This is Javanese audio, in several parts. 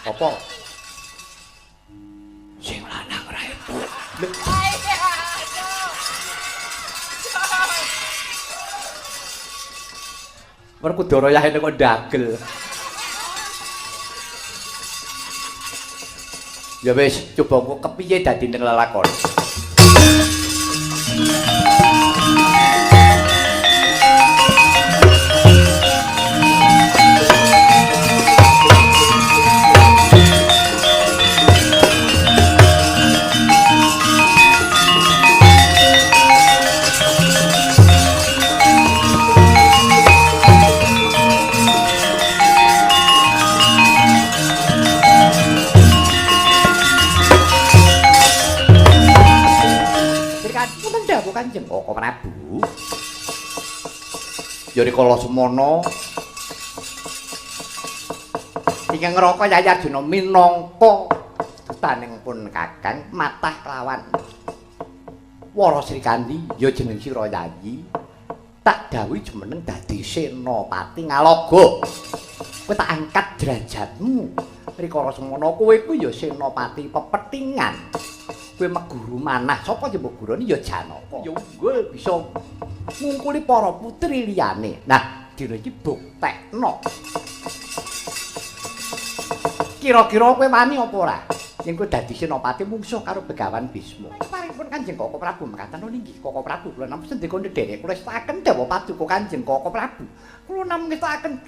Apa? Sing lanang ora itu. Werkudara yahene kok ndagel. Ya wis, coba engko kepiye dadi ning lelakon. Kanjeng Koko Prabu. Ya rikala semana ingkang ngraka Yayi Arjuna minangka dutanipun Kakang matah kelawan Wara Srikandi ya jeneng sira Yayi. Tak dawuhi jumeneng dadi senopati Ngalaga. Kowe tak angkat derajatmu. Rikala semana kowe kuwi ya senopati pepethingan. Kowe meguru manah sapa ya mbok gurone ya Janaka. Ya unggul bisa ngungkuli para putri liyane. Nah, dina iki buktekno. Kira-kira kowe wani apa ora? Yen kowe dadi senopati mungsuh karo Begawan Bisma. Paripun Kanjeng Koko Prabu mekaten nggih Koko Prabu kula namung sendika ndherek kula setaken dawa paduka Kanjeng Koko Prabu. Kula namung setaken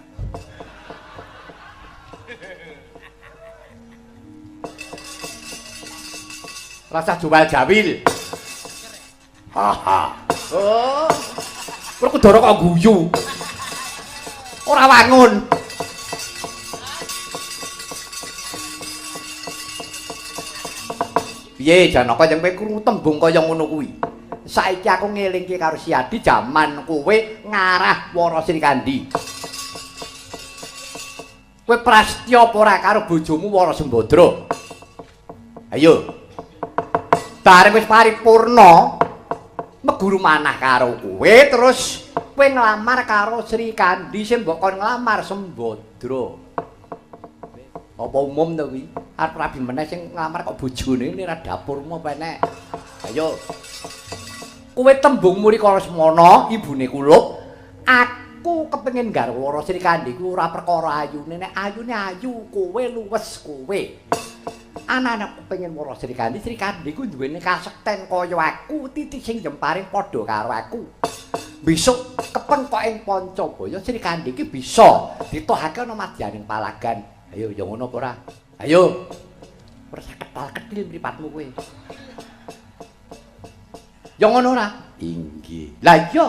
rasa jual jawil. Haha. Oh. Werkudara kok guyu. Ora wangun. Piye Janaka yen kowe krungu tembung kaya ngono kuwi? Saiki aku ngelingke karo Siadi jaman kowe ngarah Wara Srikandi. Kowe prastya apa ora karo bojomu Wara Sembadra? Ayo. Bareng wis paripurna meguru manah karo kowe terus kowe nglamar karo Srikandi sing mbok kon nglamar Sembadra. Apa umum to kuwi? Arep rabi meneh sing nglamar kok bojone ini ra dapurmu apa enek. Ayo. Kowe tembungmu rikala semana ibune Kuluk. Aku kepengin garwa Wara Srikandi kuwi ora perkara ayune, nek ayune ayu kowe luwes kowe. Anak-anak pengen Wara Srikandi, Srikandi ku duwene kasekten kaya aku, titik sing jemparing padha karo aku. Besok kepengkok ing Pancabaya Srikandi iki bisa ditohake ana madyaning palagan. Ayo ya ngono apa ora? Ayo. Ora ketal-ketil mripatmu kowe. Ya ngono ora? Inggih. Lah iya.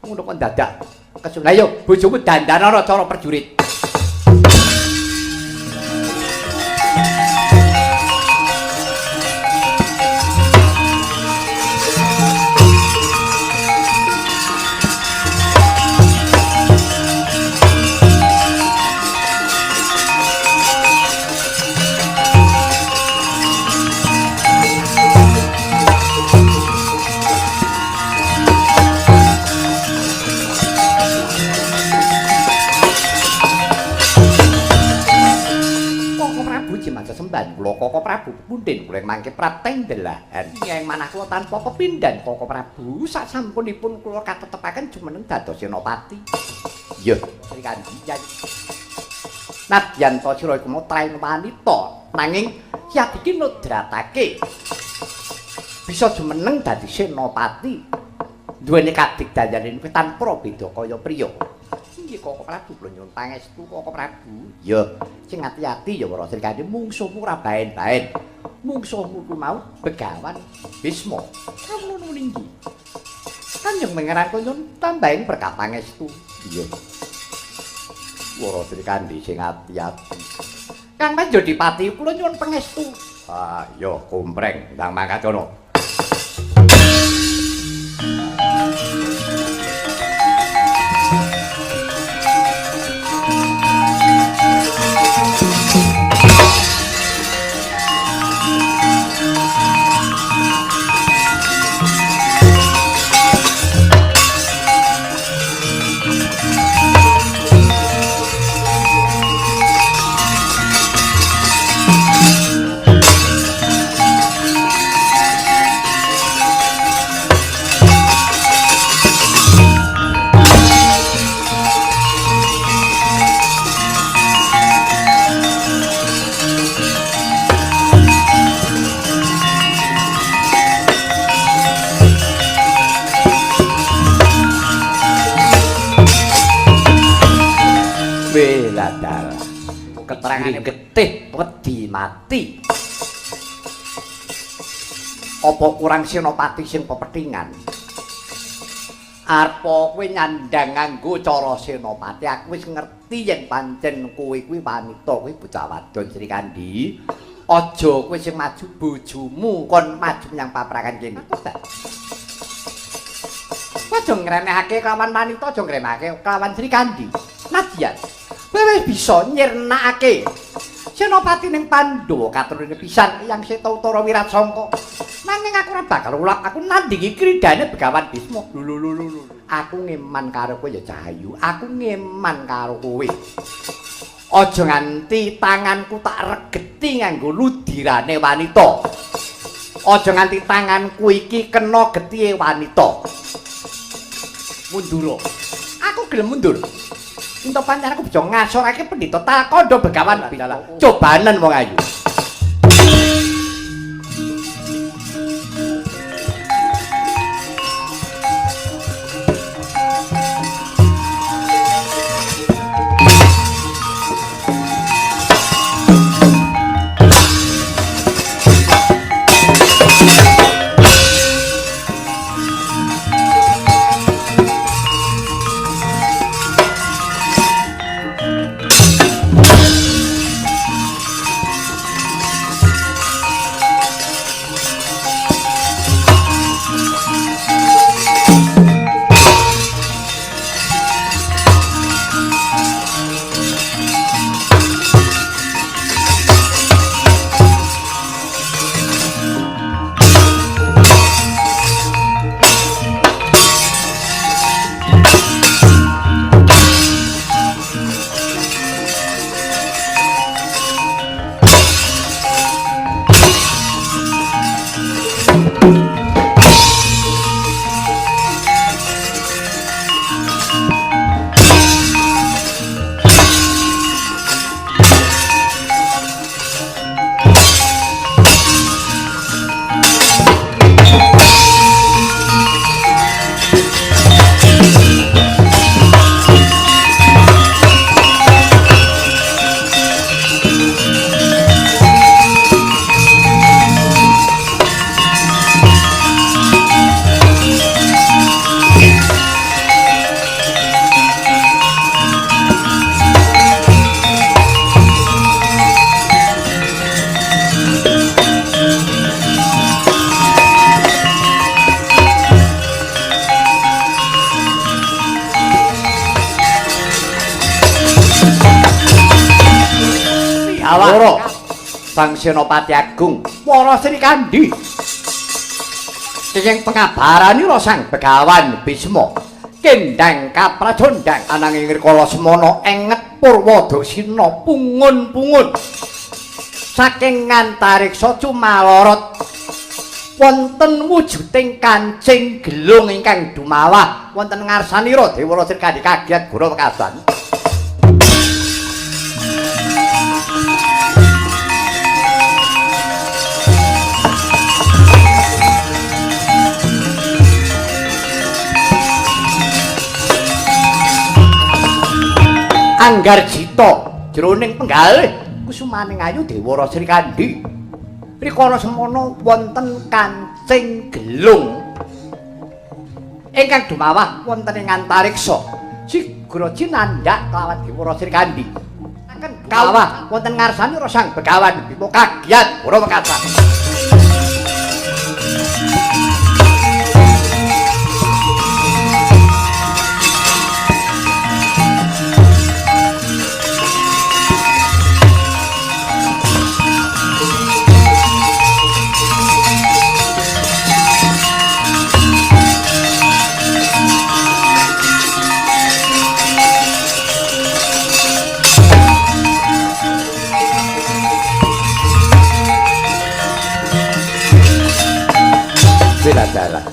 Ngono kok dadak. Kesun. Lah yo bojomu dandana cara prajurit. Kula Koko Prabu pundhen kula mangke prateng delahan ing manah kula tanpa pepindhan Koko Prabu sasampunipun kula katetepaken jumeneng dados senopati. Iya, Srikandi Yayi. Nadyan to sira iku traing wanita nanging siap iki nudratake bisa jumeneng dadi senopati duweni kadigdayaning tanpa beda kaya priya. Koko Prabu kula nyuwun pangestu Koko Prabu. Ya, sing ati-ati ya Wara Srikandi mungsuhmu ora baen-baen. Mungsuhmu ku mau Begawan Bisma. Kamu ninggi. Kanjeng Pangeran kula nyuwun tambahin berkah pangestu. Iya. Wara Srikandi sing ati-ati. Kang Panjodipati kula nyuwun pangestu. Ah, ya kompreng ndang mangkat kono. Bela dalah. Keterangane getih wedi mati. Apa kurang senopati sing pepethingan? Arep kowe nyandang nganggo cara senopati, aku wis ngerti yen pancen kowe kuwi wanita, kowe bocah wadon Sri Kandi. Aja kowe sing maju bojomu kon maju menyang paprakan kene. Aja ngremehake kelawan wanita, aja ngremehake kelawan Sri Kandi. Nadyan, kowe bisa nyirnakake senopati ning Pandhawa katurune pisan yang Seta Utara Wiratsangka. Nanging aku ora bakal ulak, aku nandingi kridane Begawan Bisma. Lho. Aku ngeman karo kowe ya Cahayu, aku ngeman karo kowe. Aja nganti tanganku tak regeti nganggo ludirane wanita. Aja nganti tanganku iki kena getihe wanita. Mundur. Aku gelem mundur. Entuk pancen aku bisa ngasorake Pendhita Talkanda Begawan Bisma. Cobanen wong ayu. Sang Senopati Agung Wara Sri Kandi sing pengabaranira Sang Begawan Bisma kendhang kaprajondhang ananging rikala semana enget Purwadasina pungun-pungun saking ngantariksa cumalorot wonten wujuding kancing gelung ingkang dumawah wonten ngarsanira Dewara Sri Kandi kagiat gura wekasan. Anggar Jita jroning penggalih kusumaning ayu Dewara Sri Kandi rikala semana wonten kancing gelung ingkang dumawah wonten ing antariksa sigra cinandhak kelawan Dewara Sri Kandi akan kawah wonten ngarsanira Sang Begawan Bisma kagiat ora wekasan. Dalah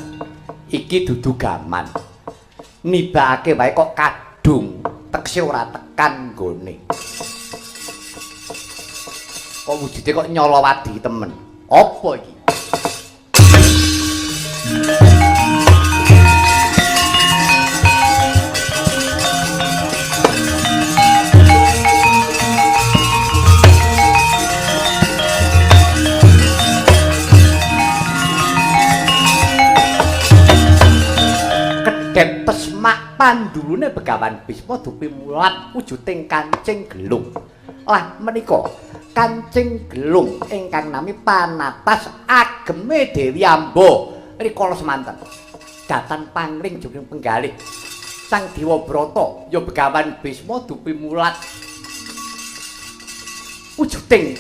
iki dudu gaman nibake wae kok kadung tekse ora tekan nggone kok wujude kok nyolowadi temen apa iki pandulune Begawan Bisma dupi mulat wujuding kancing gelung. Lah menika kancing gelung ingkang nami panatas ageme Dewi Amba rikala semanten. Datan pangling jroning penggalih Sang Dewa Brata ya Begawan Bisma dupi mulat wujuding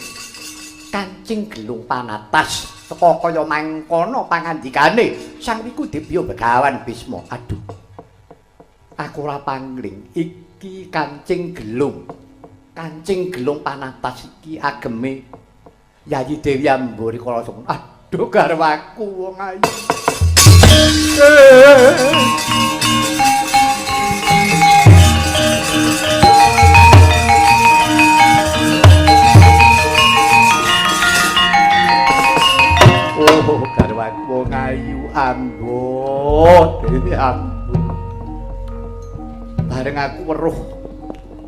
kancing gelung panatas teka kaya mangkono pangandikane Sang Wikudibya Begawan Bisma. Aduh, aku ora pangling iki kancing gelung panatas iki ageme Yayi Dewi Amba rikala semono. Aduh garwaku wong ayu. Oh garwaku wong ayu Amba Dewi Amba. Bareng aku weruh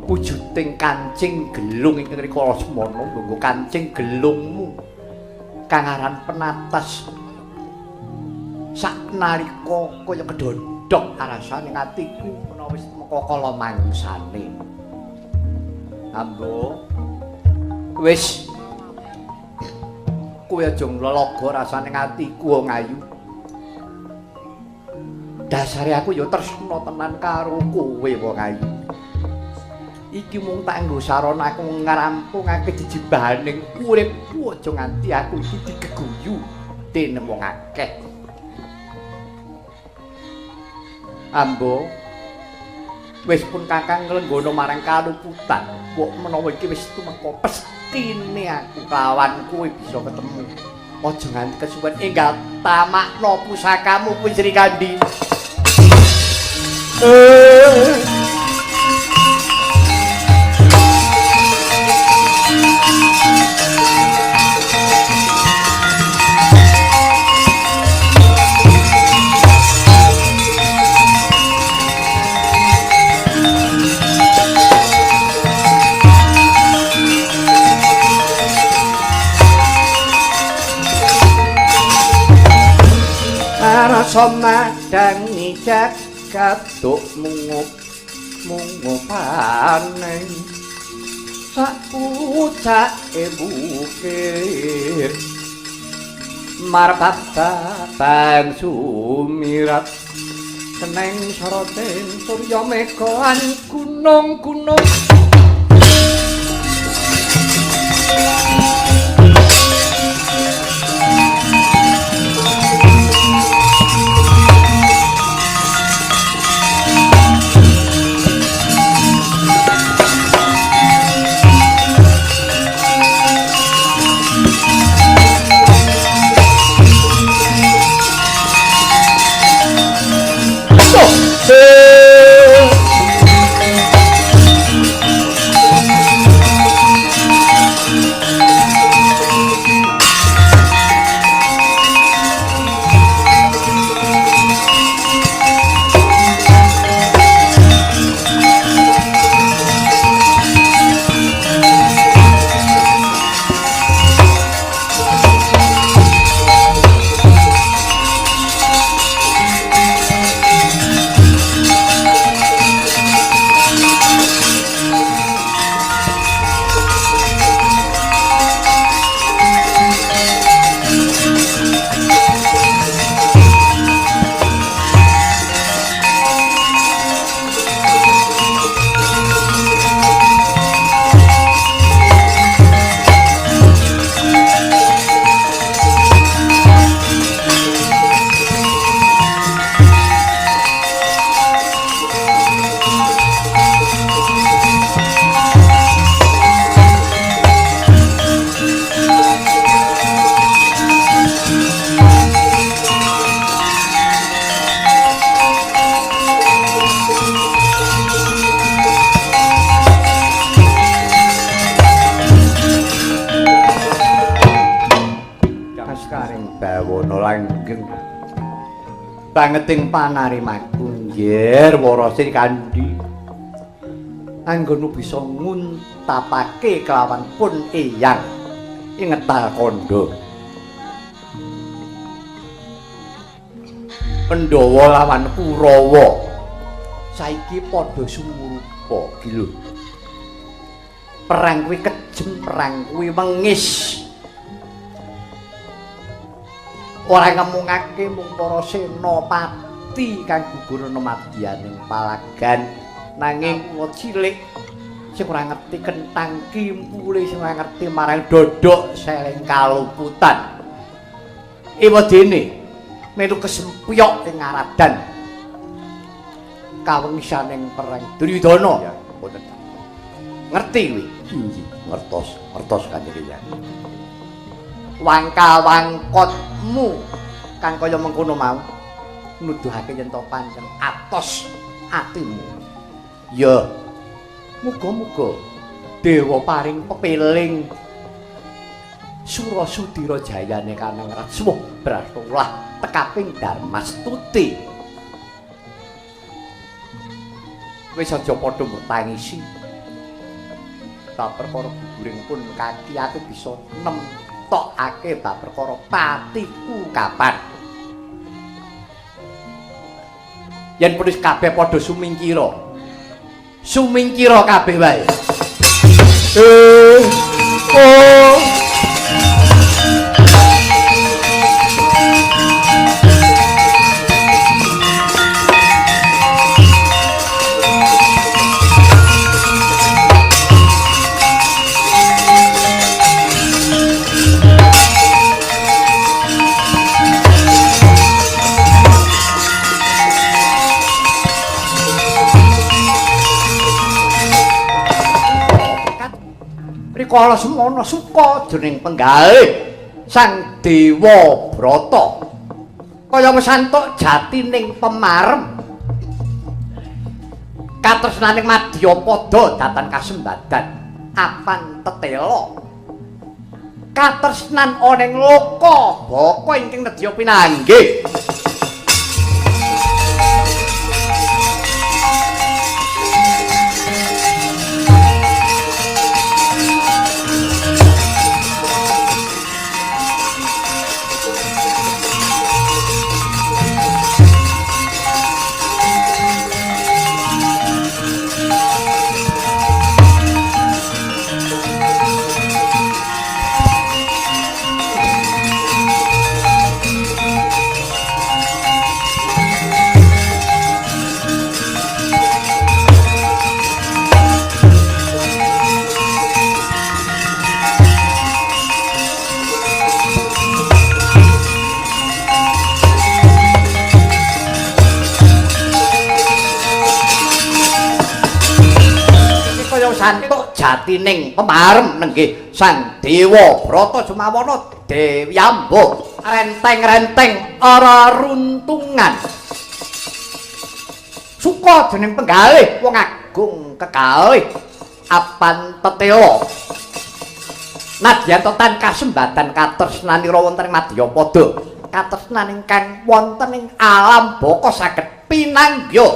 wujuding kancing gelung ing rikala semana nggo kancing gelungmu kang aran penatas saknalika kaya kedodok rasane atiku menawa wis meka kala mangsane. Ambo wis kowe aja nglelaga rasane atiku wong ayu. Dasare aku ya tresna tenan karo kowe wong ayu. Iki mung tak nggo sarana aku ngrampungake jejibaning uripku aja nganti aku iki digeguyu dening wong akeh. Ambo wis pun Kakang nglenggono marang kaluputan. Kok menawa iki wis tumeka pestine aku kawan kowe bisa ketemu. Aja nganti kesuwen enggal tamakno pusakamu kuwi Sri Kandi. Rasa madangi jagat mungup-mungupaning sak pucake bukit martabak bang sumirat seneng soroten surya megaan gunung-gunung bangeting panarimaku nggih Wara Sri Kandi anggone bisa nguntapake kelawan pun eyang ing ngetal kandha Pandhawa lawan Kurawa saiki padha sumurupa iki lho. Perang kuwi kejem, perang kuwi wengis. Ora ngemungake mung para senopati kang gugur ana madyaning palagan, nanging wong cilik sing ora ngerti kentang kimpule, sing ora ngerti marang dodok seleng kaluputan. Ewadene melu kesempyok ing Aradan. Kawengisaning perang Duryudana. Ya, mboten. Ngerti kuwi? Inggih, ngertos Kanjeng Hyang. Wangkal-wangkotmu kang kaya mengkono mau nuduhake yen to pancen atos atimu. Ya, muga-muga dewa paring pepeling Surasudira jayane kanang Rasuh Bratulah tekaping Darmastuti. Wis aja padha mbetangisi. Bab perkara guguring pun kaki aku bisa nemtokake bab perkara patiku kapan. Yen punis kabeh padha sumingkira. Sumingkira kabeh wae. Oh. Kala semono suka dening penggalih Sang Dewa Brata kaya mesantuk jatining pemarem katresnaning Madyapada datan kasembadan apan tetela katresnan oneng loka baka ingkang nedya pinanggih. Santuk jatining pemarem nenggih Sang Dewa Brata Jumawana Dewyambuh renteng-renteng ora runtungan suka dening penggalih wong agung kekalih apan tetela nadyan totan kasembadan katresnanira wonten ing Madyapada katresnan ingkang wonten ing alam baka saged pinanggya